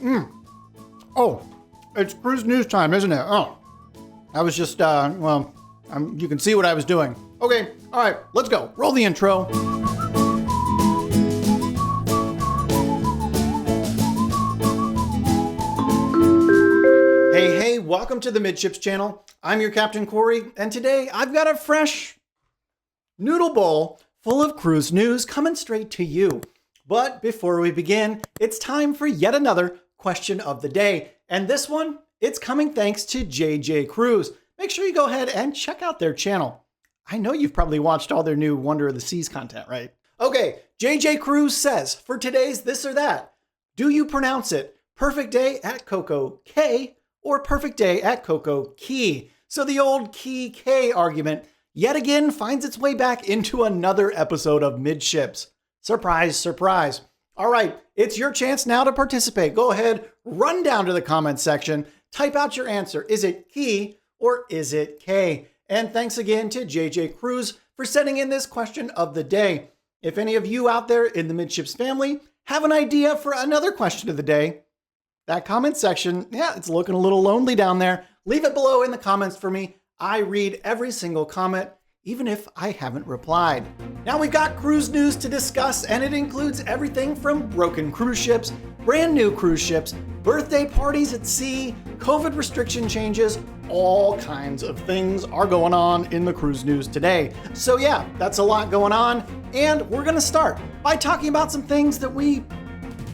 Oh, it's cruise news time, isn't it? Oh, I was just, you can see what I was doing. Okay, all right, let's go. Roll the intro. Hey, welcome to the Midships channel. I'm your Captain Corey, and today I've got a fresh noodle bowl full of cruise news coming straight to you. But before we begin, it's time for yet another question of the day. And this one, it's coming thanks to JJ Cruise. Make sure you go ahead and check out their channel. I know you've probably watched all their new Wonder of the Seas content, right? Okay, JJ Cruise says, for today's this or that, do you pronounce it perfect day at Coco K or perfect day at Coco Key? So the old Key K argument yet again finds its way back into another episode of Midships. Surprise, surprise. All right, it's your chance now to participate. Go ahead, run down to the comments section, type out your answer. Is it Key or is it K? And thanks again to JJ Cruise for sending in this question of the day. If any of you out there in the Midships family have an idea for another question of the day, that comment section, it's looking a little lonely down there. Leave it below in the comments for me. I read every single comment, even if I haven't replied. Now we've got cruise news to discuss, and it includes everything from broken cruise ships, brand new cruise ships, birthday parties at sea, COVID restriction changes, all kinds of things are going on in the cruise news today. So yeah, that's a lot going on, and we're gonna start by talking about some things that we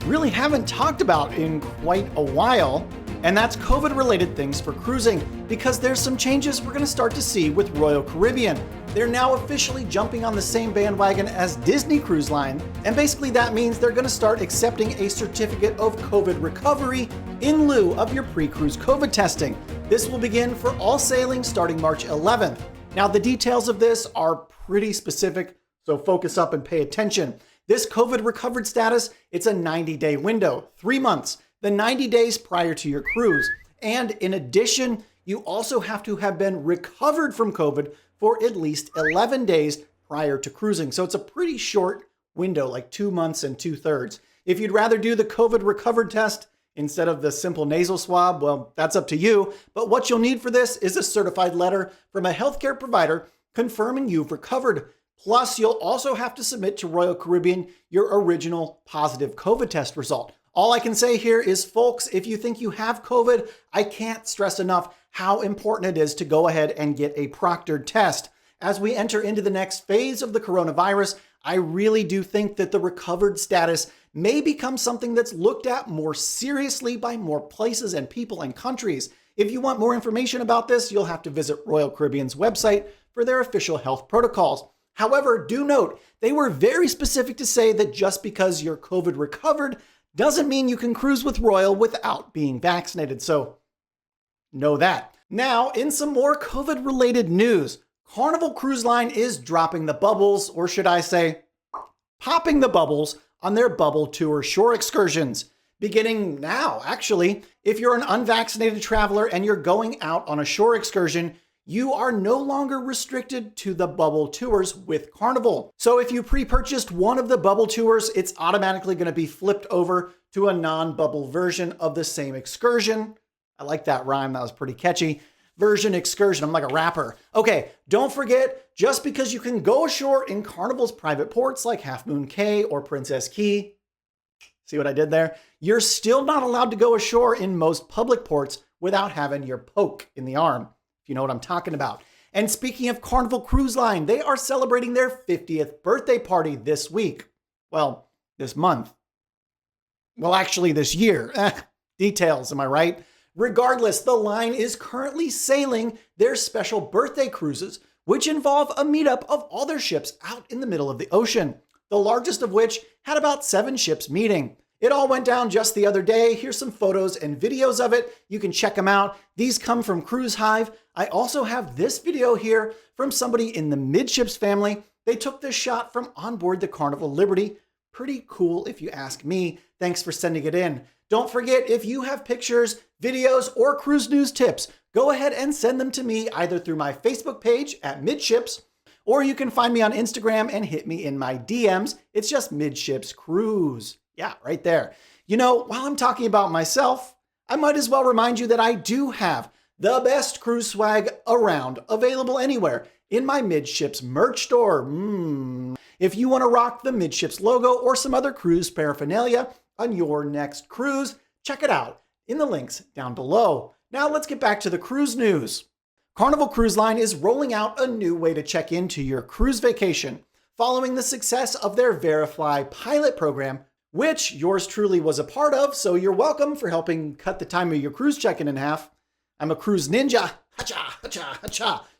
really haven't talked about in quite a while, and that's COVID-related things for cruising, because there's some changes we're going to start to see with Royal Caribbean. They're now officially jumping on the same bandwagon as Disney Cruise Line, and basically that means they're going to start accepting a certificate of COVID recovery in lieu of your pre-cruise COVID testing. This will begin for all sailings starting March 11th. Now the details of this are pretty specific, so focus up and pay attention. This COVID recovered status, it's a 90-day window, 3 months, the 90 days prior to your cruise. And in addition, you also have to have been recovered from COVID for at least 11 days prior to cruising. So it's a pretty short window, like 2 months and 2/3. If you'd rather do the COVID recovered test instead of the simple nasal swab, well, that's up to you. But what you'll need for this is a certified letter from a healthcare provider confirming you've recovered. Plus, you'll also have to submit to Royal Caribbean your original positive COVID test result. All I can say here is, folks, if you think you have COVID, I can't stress enough how important it is to go ahead and get a proctored test. As we enter into the next phase of the coronavirus, I really do think that the recovered status may become something that's looked at more seriously by more places and people and countries. If you want more information about this, you'll have to visit Royal Caribbean's website for their official health protocols. However, do note, they were very specific to say that just because you're COVID recovered doesn't mean you can cruise with Royal without being vaccinated. So know that. Now, in some more COVID-related news, Carnival Cruise Line is dropping the bubbles, or should I say, popping the bubbles on their bubble tour shore excursions. Beginning now, actually, if you're an unvaccinated traveler and you're going out on a shore excursion, you are no longer restricted to the bubble tours with Carnival. So if you pre-purchased one of the bubble tours, it's automatically going to be flipped over to a non-bubble version of the same excursion. I like that rhyme. That was pretty catchy. Version excursion. I'm like a rapper. Okay, don't forget, just because you can go ashore in Carnival's private ports like Half Moon Cay or Princess Key, see what I did there? You're still not allowed to go ashore in most public ports without having your poke in the arm. You know what I'm talking about. And speaking of Carnival Cruise Line, they are celebrating their 50th birthday party this week. Well, this month. Well, actually this year. Details, am I right? Regardless, the line is currently sailing their special birthday cruises, which involve a meetup of all their ships out in the middle of the ocean, the largest of which had about 7 ships meeting. It all went down just the other day. Here's some photos and videos of it. You can check them out. These come from Cruise Hive. I also have this video here from somebody in the Midships family. They took this shot from onboard the Carnival Liberty. Pretty cool if you ask me. Thanks for sending it in. Don't forget, if you have pictures, videos, or cruise news tips, go ahead and send them to me either through my Facebook page at Midships, or you can find me on Instagram and hit me in my DMs. It's just Midships Cruise. Yeah, right there. You know, while I'm talking about myself, I might as well remind you that I do have the best cruise swag around, available anywhere in my Midships merch store. If you want to rock the Midships logo or some other cruise paraphernalia on your next cruise, check it out in the links down below. Now let's get back to the cruise news. Carnival Cruise Line is rolling out a new way to check into your cruise vacation following the success of their VeriFLY pilot program, which yours truly was a part of, so you're welcome for helping cut the time of your cruise check-in in half. I'm a cruise ninja,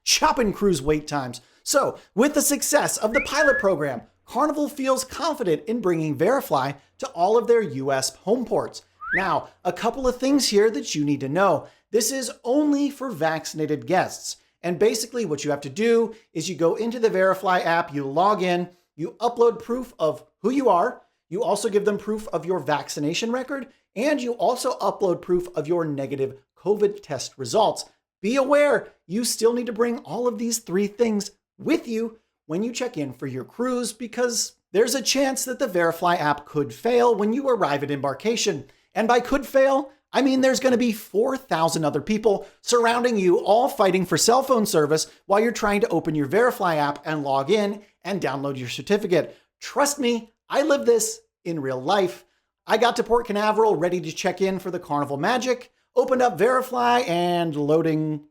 chopping cruise wait times. So, with the success of the pilot program, Carnival feels confident in bringing VeriFLY to all of their US homeports. Now, a couple of things here that you need to know. This is only for vaccinated guests. And basically what you have to do is you go into the VeriFLY app, you log in, you upload proof of who you are, you also give them proof of your vaccination record, and you also upload proof of your negative COVID test results. Be aware, you still need to bring all of these three things with you when you check in for your cruise, because there's a chance that the VeriFLY app could fail when you arrive at embarkation. And by could fail, I mean there's going to be 4,000 other people surrounding you, all fighting for cell phone service while you're trying to open your VeriFLY app and log in and download your certificate. Trust me, I lived this in real life. I got to Port Canaveral ready to check in for the Carnival Magic, opened up VeriFLY, and loading.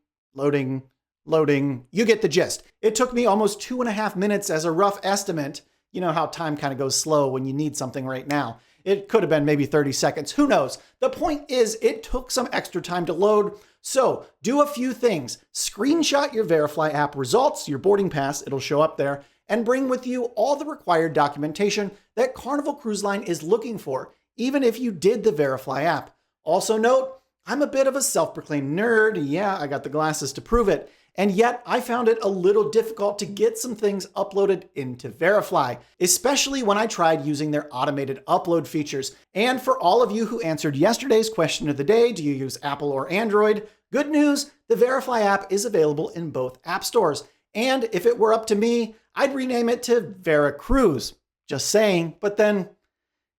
You get the gist. It took me almost 2.5 minutes as a rough estimate. You know how time kind of goes slow when you need something right now. It could have been maybe 30 seconds. Who knows? The point is it took some extra time to load. So do a few things. Screenshot your VeriFLY app results, your boarding pass, it'll show up there, and bring with you all the required documentation that Carnival Cruise Line is looking for, even if you did the VeriFLY app. Also note, I'm a bit of a self-proclaimed nerd. Yeah, I got the glasses to prove it. And yet I found it a little difficult to get some things uploaded into VeriFLY, especially when I tried using their automated upload features. And for all of you who answered yesterday's question of the day, do you use Apple or Android? Good news, the VeriFLY app is available in both app stores. And if it were up to me, I'd rename it to VeriCruise. Just saying, but then,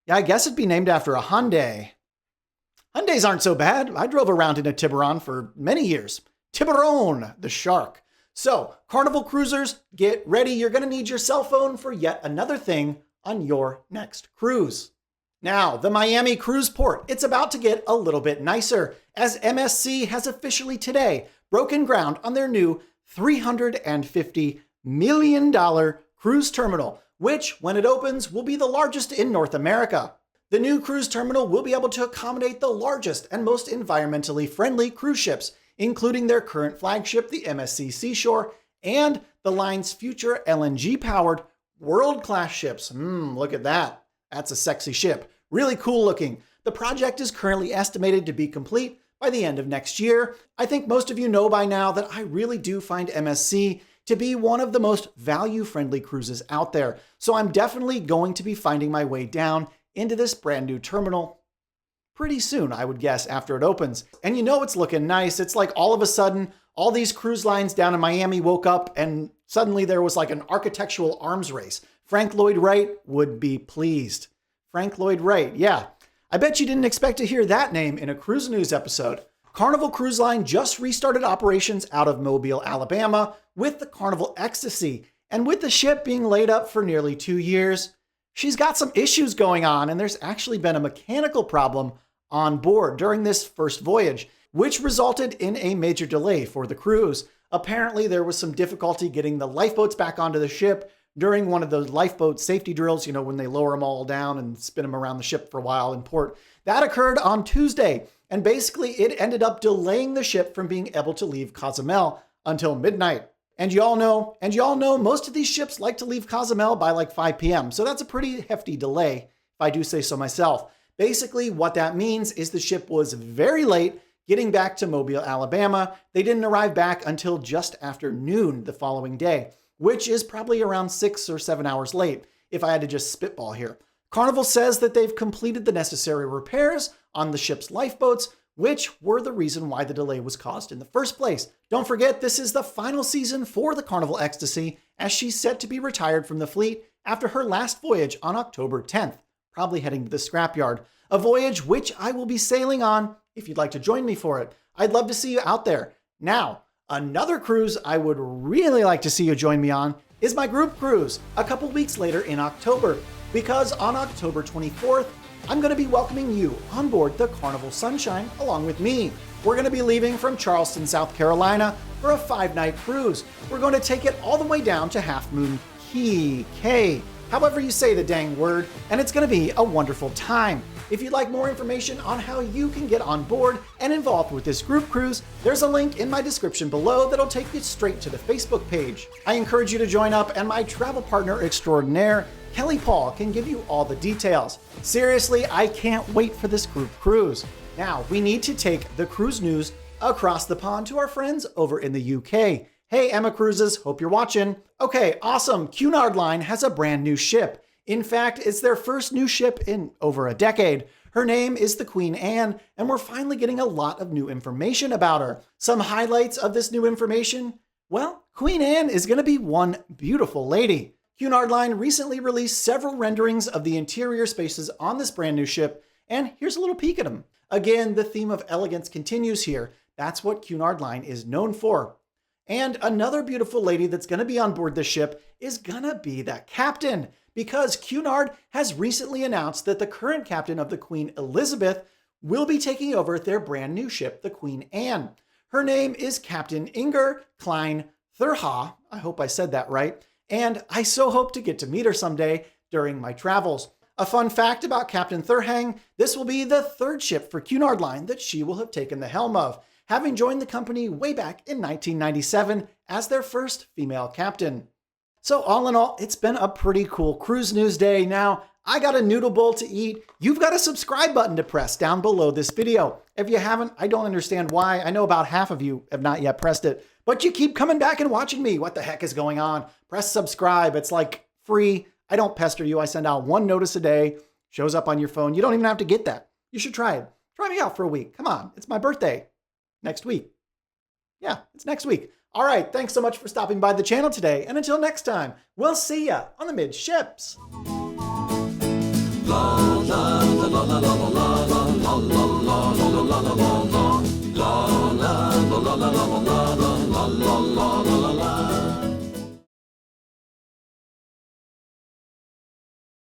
yeah, I guess it'd be named after a Hyundai. Hyundais aren't so bad. I drove around in a Tiburon for many years. Tiburon, the shark. So, Carnival cruisers, get ready. You're going to need your cell phone for yet another thing on your next cruise. Now, the Miami cruise port, it's about to get a little bit nicer, as MSC has officially today broken ground on their new $350 million cruise terminal, which, when it opens, will be the largest in North America. The new cruise terminal will be able to accommodate the largest and most environmentally friendly cruise ships, including their current flagship, the MSC Seashore, and the line's future LNG-powered world-class ships. Look at that. That's a sexy ship. Really cool looking. The project is currently estimated to be complete by the end of next year. I think most of you know by now that I really do find MSC to be one of the most value-friendly cruises out there. So I'm definitely going to be finding my way down into this brand new terminal pretty soon, I would guess, after it opens. And you know it's looking nice. It's like all of a sudden, all these cruise lines down in Miami woke up and suddenly there was like an architectural arms race. Frank Lloyd Wright would be pleased. Frank Lloyd Wright, yeah. I bet you didn't expect to hear that name in a cruise news episode. Carnival Cruise Line just restarted operations out of Mobile, Alabama with the Carnival Ecstasy. And with the ship being laid up for nearly 2 years, she's got some issues going on, and there's actually been a mechanical problem on board during this first voyage, which resulted in a major delay for the cruise. Apparently, there was some difficulty getting the lifeboats back onto the ship during one of those lifeboat safety drills, you know, when they lower them all down and spin them around the ship for a while in port. That occurred on Tuesday, and basically it ended up delaying the ship from being able to leave Cozumel until midnight. And y'all know, most of these ships like to leave Cozumel by like 5 p.m. So that's a pretty hefty delay, if I do say so myself. Basically, what that means is the ship was very late getting back to Mobile, Alabama. They didn't arrive back until just after noon the following day, which is probably around 6 or 7 hours late, if I had to just spitball here. Carnival says that they've completed the necessary repairs on the ship's lifeboats, which were the reason why the delay was caused in the first place. Don't forget, this is the final season for the Carnival Ecstasy, as she's set to be retired from the fleet after her last voyage on October 10th. probably heading to the scrapyard, a voyage which I will be sailing on if you'd like to join me for it. I'd love to see you out there. Now, another cruise I would really like to see you join me on is my group cruise a couple weeks later in October, because on October 24th, I'm going to be welcoming you on board the Carnival Sunshine along with me. We're going to be leaving from Charleston, South Carolina for a 5-night cruise. We're going to take it all the way down to Half Moon Cay, however you say the dang word, and it's going to be a wonderful time. If you'd like more information on how you can get on board and involved with this group cruise, there's a link in my description below that'll take you straight to the Facebook page. I encourage you to join up, and my travel partner extraordinaire, Kelly Paul, can give you all the details. Seriously, I can't wait for this group cruise. Now, we need to take the cruise news across the pond to our friends over in the UK. Hey, Emma Cruises, hope you're watching. Okay, awesome. Cunard Line has a brand new ship. In fact, it's their first new ship in over a decade. Her name is the Queen Anne, and we're finally getting a lot of new information about her. Some highlights of this new information? Well, Queen Anne is going to be one beautiful lady. Cunard Line recently released several renderings of the interior spaces on this brand new ship, and here's a little peek at them. Again, the theme of elegance continues here. That's what Cunard Line is known for. And another beautiful lady that's going to be on board the ship is going to be that captain, because Cunard has recently announced that the current captain of the Queen Elizabeth will be taking over their brand new ship, the Queen Anne. Her name is Captain Inger Klein Thurha. I hope I said that right. And I so hope to get to meet her someday during my travels. A fun fact about Captain Thurhang, this will be the third ship for Cunard Line that she will have taken the helm of, having joined the company way back in 1997 as their first female captain. So all in all, it's been a pretty cool cruise news day. Now, I got a noodle bowl to eat. You've got a subscribe button to press down below this video. If you haven't, I don't understand why. I know about half of you have not yet pressed it, but you keep coming back and watching me. What the heck is going on? Press subscribe. It's like free. I don't pester you. I send out one notice a day, shows up on your phone. You don't even have to get that. You should try it. Try me out for a week. Come on. It's my birthday. Next week. Yeah, it's next week. All right. Thanks so much for stopping by the channel today. And until next time, we'll see ya on the Midships. La